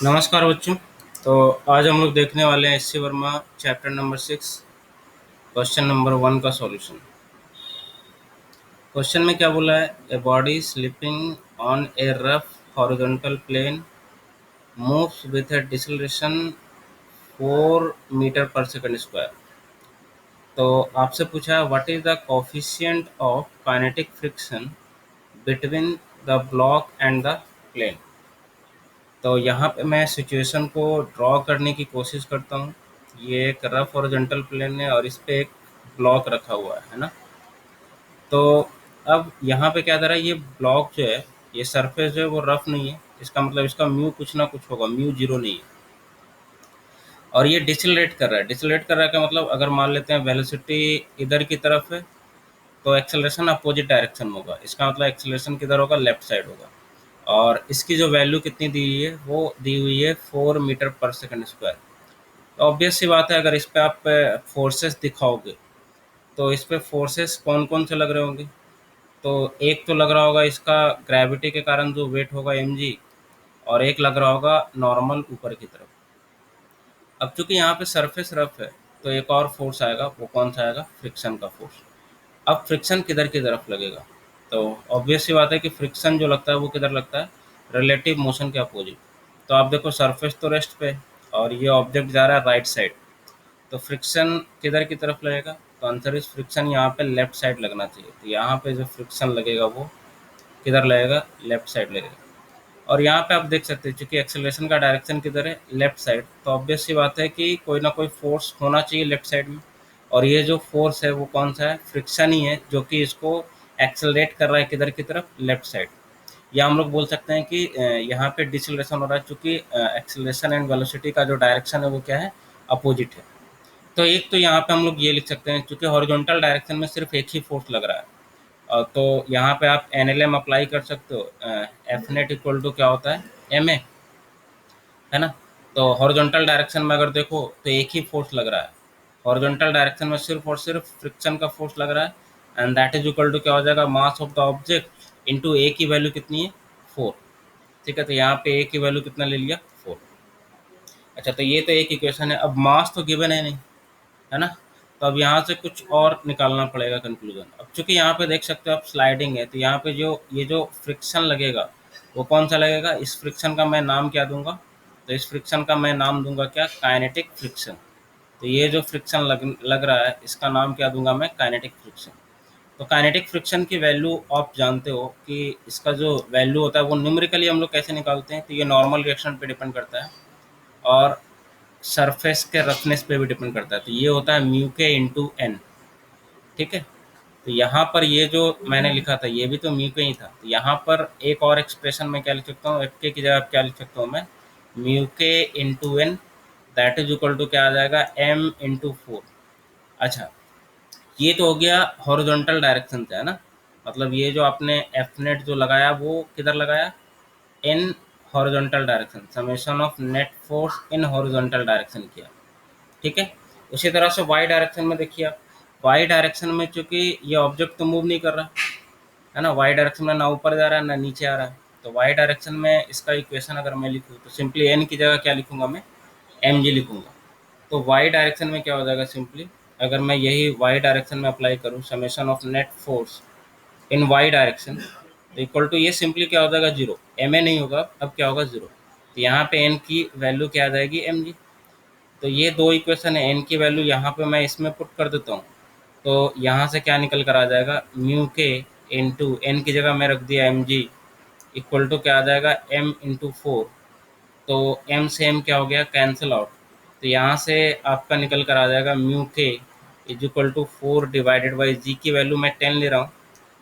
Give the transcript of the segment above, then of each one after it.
नमस्कार बच्चों। तो आज हम लोग देखने वाले हैं S C Verma chapter number 6 question number 1 का सॉल्यूशन। क्वेश्चन में क्या बोला है? A body slipping on a rough horizontal plane moves with a deceleration 4 metre per second square. तो आपसे पूछा है what is the coefficient of kinetic friction between the block and the plane. तो यहाँ पे मैं सिचुएशन को ड्रॉ करने की कोशिश करता हूँ। ये एक रफ हॉरिजॉन्टल प्लेन है और इस पे एक ब्लॉक रखा हुआ है ना। तो अब यहाँ पे क्या दे रहा है, ये ब्लॉक जो है, ये सरफेस जो है वो रफ नहीं है। इसका मतलब इसका म्यू कुछ ना कुछ होगा, म्यू जीरो नहीं है। और ये डिसलेट कर रहा है। डिसलेट कर रहा है का मतलब अगर मान लेते हैं वेलोसिटी इधर की तरफ है तो एक्सेलरेशन अपोजिट डायरेक्शन में होगा। इसका मतलब एक्सेलरेशन किधर होगा? लेफ्ट साइड होगा। और इसकी जो वैल्यू कितनी दी हुई है, वो दी हुई है 4 मीटर पर सेकंड स्क्वायर। तो ऑब्वियस सी बात है, अगर इस पे आप फोर्सेस दिखाओगे तो इस पे फोर्सेस कौन कौन से लग रहे होंगे? तो एक तो लग रहा होगा इसका ग्रेविटी के कारण जो वेट होगा mg, और एक लग रहा होगा नॉर्मल ऊपर की तरफ। अब चूंकि यहाँ पे सरफेस रफ है तो एक और फोर्स आएगा, वो कौन सा आएगा? फ्रिक्शन का फोर्स। अब फ्रिक्शन किधर की तरफ लगेगा? तो ऑब्वियस सी बात है कि फ्रिक्शन जो लगता है वो किधर लगता है? रिलेटिव मोशन के अपोजिट। तो आप देखो सरफेस तो रेस्ट पे है और ये ऑब्जेक्ट जा रहा है राइट साइड, तो फ्रिक्शन किधर की तरफ लगेगा? तो आंसर इस फ्रिक्शन यहाँ पे लेफ्ट साइड लगना चाहिए। तो यहाँ पे जो फ्रिक्शन लगेगा वो किधर लगेगा? लेफ्ट साइड लगेगा। और यहाँ पे आप देख सकते हैं चूंकि एक्सेलरेशन का डायरेक्शन किधर है? लेफ्ट साइड, तो ऑब्वियस सी बात है कि कोई ना कोई फोर्स होना चाहिए लेफ्ट साइड में। और ये जो फोर्स है वो कौन सा है? फ्रिक्शन ही है, जो कि इसको एक्सेलरेट कर रहा है किधर की तरफ? Left side. या हम लोग बोल सकते हैं कि यहाँ पे डिसलेशन हो रहा है, चूंकि एक्सेलरेशन एंड वेलोसिटी का जो डायरेक्शन है वो क्या है? अपोजिट है। तो एक तो यहाँ पे हम लोग ये लिख सकते हैं, चूंकि हॉरिजॉन्टल डायरेक्शन में सिर्फ एक ही फोर्स लग रहा है। तो यहाँ पे आप एनएलएम अप्लाई कर सकते हो। एफ नेट इक्वल टू क्या होता है? एम ए, है ना। तो हॉरिजॉन्टल डायरेक्शन में अगर देखो तो एक ही फोर्स लग रहा है। हॉरिजॉन्टल डायरेक्शन में सिर्फ और सिर्फ फ्रिक्शन का फोर्स लग रहा है, and that is equal to क्या हो जाएगा? Mass of the object into a की वैल्यू कितनी है? 4। ठीक है, तो यहाँ पे ए की वैल्यू कितना ले लिया? 4। अच्छा, तो ये तो एक इक्वेशन है। अब मास तो गिवन है नहीं, है ना। तो अब यहाँ से कुछ और निकालना पड़ेगा कंक्लूजन। अब चूंकि यहाँ पे देख सकते हो आप स्लाइडिंग है, तो यहाँ पे जो ये जो फ्रिक्शन लगेगा वो कौन सा लगेगा? इस फ्रिक्शन का मैं नाम क्या दूंगा? तो इस फ्रिक्शन का मैं नाम दूंगा क्या? Kinetic friction. तो ये जो फ्रिक्शन लग रहा है इसका नाम क्या दूंगा मैं? Kinetic friction. तो काइनेटिक फ्रिक्शन की वैल्यू आप जानते हो कि इसका जो वैल्यू होता है वो न्यूमेरिकली हम लोग कैसे निकालते हैं? तो ये नॉर्मल रिएक्शन पे डिपेंड करता है और सरफेस के रफनेस पे भी डिपेंड करता है। तो ये होता है म्यू के इंटू एन। ठीक है, तो यहाँ पर ये जो मैंने लिखा था ये भी तो म्यू के ही था। तो यहाँ पर एक और एक्सप्रेशन में क्या लिख सकता हूँ? एफ के की जगह क्या लिख सकता हूँ मैं? म्यू के into n, that is equal to क्या आ जाएगा? M into 4। अच्छा, ये तो हो गया हॉरिजॉन्टल डायरेक्शन से, है ना। मतलब ये जो आपने एफ नेट जो लगाया वो किधर लगाया? In horizontal direction, summation of net force in horizontal direction किया। ठीक है, उसी तरह से वाई डायरेक्शन में देखिए आप। वाई डायरेक्शन में चूंकि ये ऑब्जेक्ट तो मूव नहीं कर रहा, है ना। वाई डायरेक्शन में ना ऊपर जा रहा है ना नीचे आ रहा है। तो वाई डायरेक्शन में इसका इक्वेशन अगर मैं लिखूँ तो सिंपली एन की जगह क्या लिखूंगा मैं? एम जी लिखूंगा। तो वाई डायरेक्शन में क्या हो जाएगा? सिंपली अगर मैं यही वाई डायरेक्शन में अप्लाई करूँ, summation of net force in Y direction, तो इक्वल टू ये सिंपली क्या हो जाएगा? जीरो। एम ए नहीं होगा, अब क्या होगा? जीरो। तो यहाँ पे एन की वैल्यू क्या आ जाएगी? M g. तो ये दो इक्वेशन है, एन की वैल्यू यहाँ पे मैं इसमें पुट कर देता हूँ। तो यहाँ से क्या निकल कर आ जाएगा? म्यू के इंटू एन की जगह मैं रख दिया एम जी, इक्वल टू क्या आ जाएगा? M into 4। तो एम से एम क्या हो गया? Cancel out. तो यहाँ से आपका निकल कर आ जाएगा mu k is equal to 4 divided by g की वैल्यू मैं 10 ले रहा हूँ।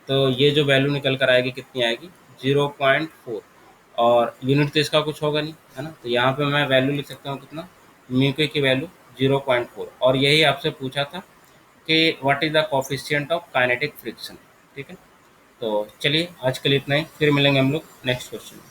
तो ये जो वैल्यू निकल कर आएगी कितनी आएगी? 0.4। और यूनिट तो इसका कुछ होगा नहीं, है ना। तो यहाँ पे मैं वैल्यू लिख सकता हूँ कितना? म्यू के की वैल्यू 0.4। और यही आपसे पूछा था कि what is the coefficient of kinetic friction. ठीक है, तो चलिए आज के लिए इतना ही, फिर मिलेंगे हम लोग नेक्स्ट क्वेश्चन में।